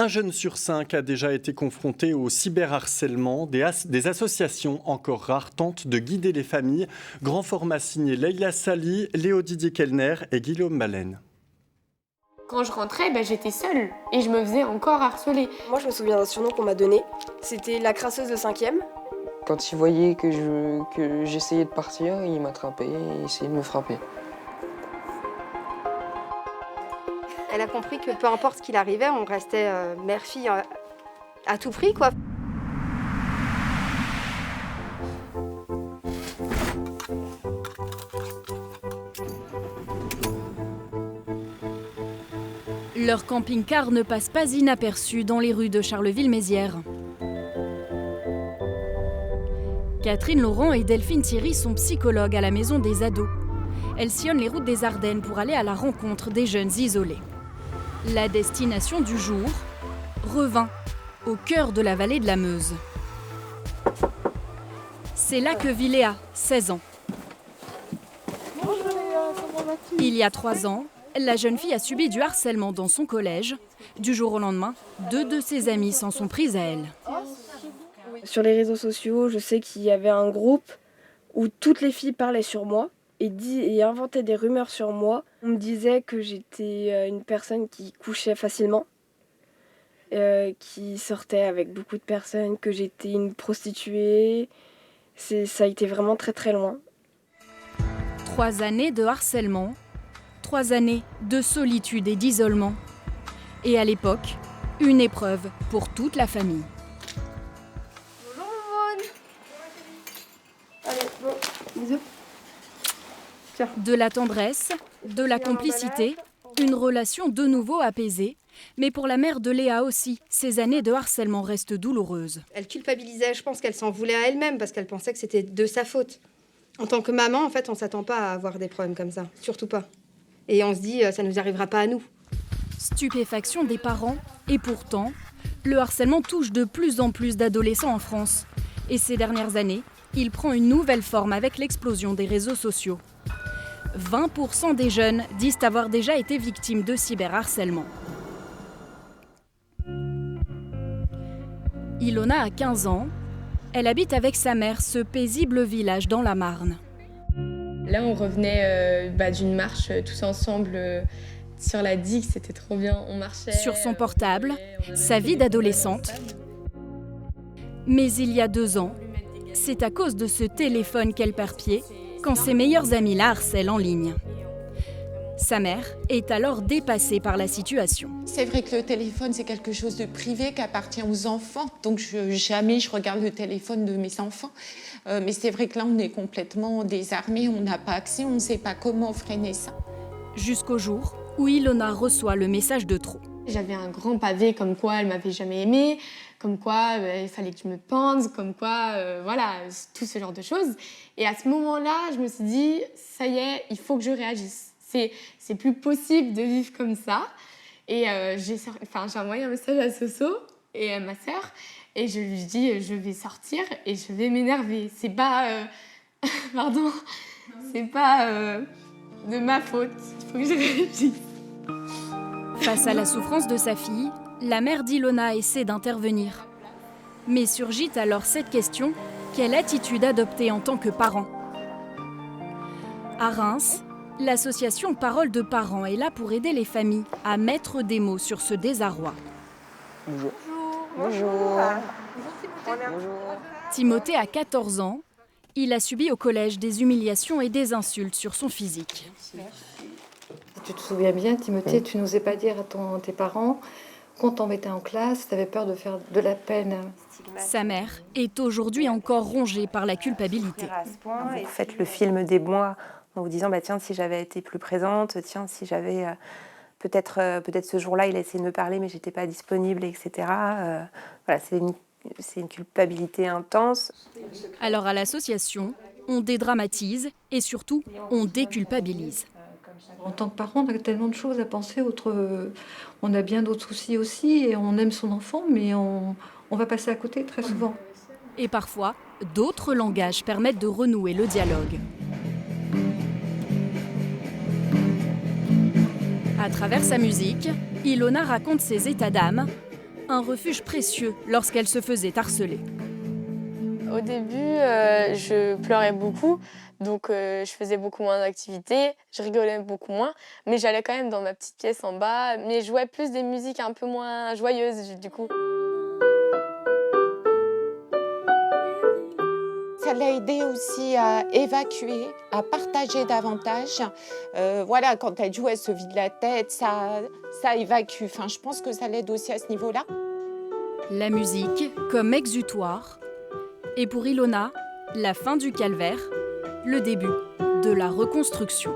Un jeune sur 5 a déjà été confronté au cyberharcèlement. Des associations encore rares tentent de guider les familles. Grand format signé Leïla Sali, Léo Didier Kellner et Guillaume Malène. Quand je rentrais, j'étais seule et je me faisais encore harceler. Moi, je me souviens d'un surnom qu'on m'a donné. C'était la crasseuse de 5e. Quand il voyait que j'essayais de partir, il m'attrapait et essayait de me frapper. Elle a compris que peu importe ce qu'il arrivait, on restait mère-fille à tout prix, quoi. Leur camping-car ne passe pas inaperçu dans les rues de Charleville-Mézières. Catherine Laurent et Delphine Thierry sont psychologues à la Maison des Ados. Elles sillonnent les routes des Ardennes pour aller à la rencontre des jeunes isolés. La destination du jour, Revin, au cœur de la vallée de la Meuse. C'est là que vit Léa, 16 ans. Bonjour Léa, comment vas-tu ? Il y a 3 ans, la jeune fille a subi du harcèlement dans son collège. Du jour au lendemain, 2 de ses amis s'en sont prises à elle. Sur les réseaux sociaux, je sais qu'il y avait un groupe où toutes les filles parlaient sur moi et inventaient des rumeurs sur moi. On me disait que j'étais une personne qui couchait facilement, qui sortait avec beaucoup de personnes, que j'étais une prostituée. Ça a été vraiment très très loin. 3 années de harcèlement, 3 années de solitude et d'isolement. Et à l'époque, une épreuve pour toute la famille. Bonjour Maud. Allez, bon, bisous. De la tendresse, de la complicité, une relation de nouveau apaisée. Mais pour la mère de Léa aussi, ces années de harcèlement restent douloureuses. Elle culpabilisait, je pense qu'elle s'en voulait à elle-même parce qu'elle pensait que c'était de sa faute. En tant que maman, en fait, on ne s'attend pas à avoir des problèmes comme ça, surtout pas. Et on se dit, ça ne nous arrivera pas à nous. Stupéfaction des parents, et pourtant, le harcèlement touche de plus en plus d'adolescents en France. Et ces dernières années, il prend une nouvelle forme avec l'explosion des réseaux sociaux. 20% des jeunes disent avoir déjà été victimes de cyberharcèlement. Ilona a 15 ans. Elle habite avec sa mère ce paisible village dans la Marne. Là, on revenait d'une marche tous ensemble sur la digue, c'était trop bien. On marchait. Sur son portable, sa vie d'adolescente. Mais il y a 2 ans, c'est à cause de ce téléphone qu'elle perd pied quand ses meilleurs amis la harcèlent en ligne. Sa mère est alors dépassée par la situation. C'est vrai que le téléphone, c'est quelque chose de privé qui appartient aux enfants. Donc jamais je regarde le téléphone de mes enfants. Mais c'est vrai que là, on est complètement désarmés, on n'a pas accès, on ne sait pas comment freiner ça. Jusqu'au jour où Ilona reçoit le message de trop. J'avais un grand pavé comme quoi elle m'avait jamais aimée, comme quoi il fallait que je me pende, comme quoi, tout ce genre de choses. Et à ce moment-là, je me suis dit, ça y est, il faut que je réagisse. C'est plus possible de vivre comme ça. Et j'ai envoyé un message à Soso et à ma sœur et je lui dis je vais sortir et je vais m'énerver. C'est pas pardon, c'est pas de ma faute. Il faut que je réagisse. Face à la souffrance de sa fille, la mère d'Ilona essaie d'intervenir. Mais surgit alors cette question, quelle attitude adopter en tant que parent ? À Reims, l'association Parole de parents est là pour aider les familles à mettre des mots sur ce désarroi. Bonjour. Bonjour. Timothée a 14 ans. Il a subi au collège des humiliations et des insultes sur son physique. Tu te souviens bien, Timothée, tu n'osais pas dire à tes parents, quand t'en mettais en classe, tu avais peur de faire de la peine. Sa mère est aujourd'hui encore rongée par la culpabilité. Vous faites le film des mois en vous disant tiens, si j'avais été plus présente, tiens, si j'avais peut-être ce jour-là, il a essayé de me parler, mais j'étais pas disponible, etc. C'est une culpabilité intense. Alors à l'association, on dédramatise et surtout, on déculpabilise. En tant que parent, on a tellement de choses à penser. On a bien d'autres soucis aussi et on aime son enfant, mais on va passer à côté très souvent. Et parfois, d'autres langages permettent de renouer le dialogue. À travers sa musique, Ilona raconte ses états d'âme, Un refuge précieux lorsqu'elle se faisait harceler. Au début, je pleurais beaucoup, donc je faisais beaucoup moins d'activités, je rigolais beaucoup moins, mais j'allais quand même dans ma petite pièce en bas, mais je jouais plus des musiques un peu moins joyeuses du coup. Ça l'a aidé aussi à évacuer, à partager davantage. Voilà, quand elle joue, elle se vide la tête, ça évacue. Enfin, je pense que ça l'aide aussi à ce niveau-là. La musique comme exutoire. Et pour Ilona, la fin du calvaire, le début de la reconstruction.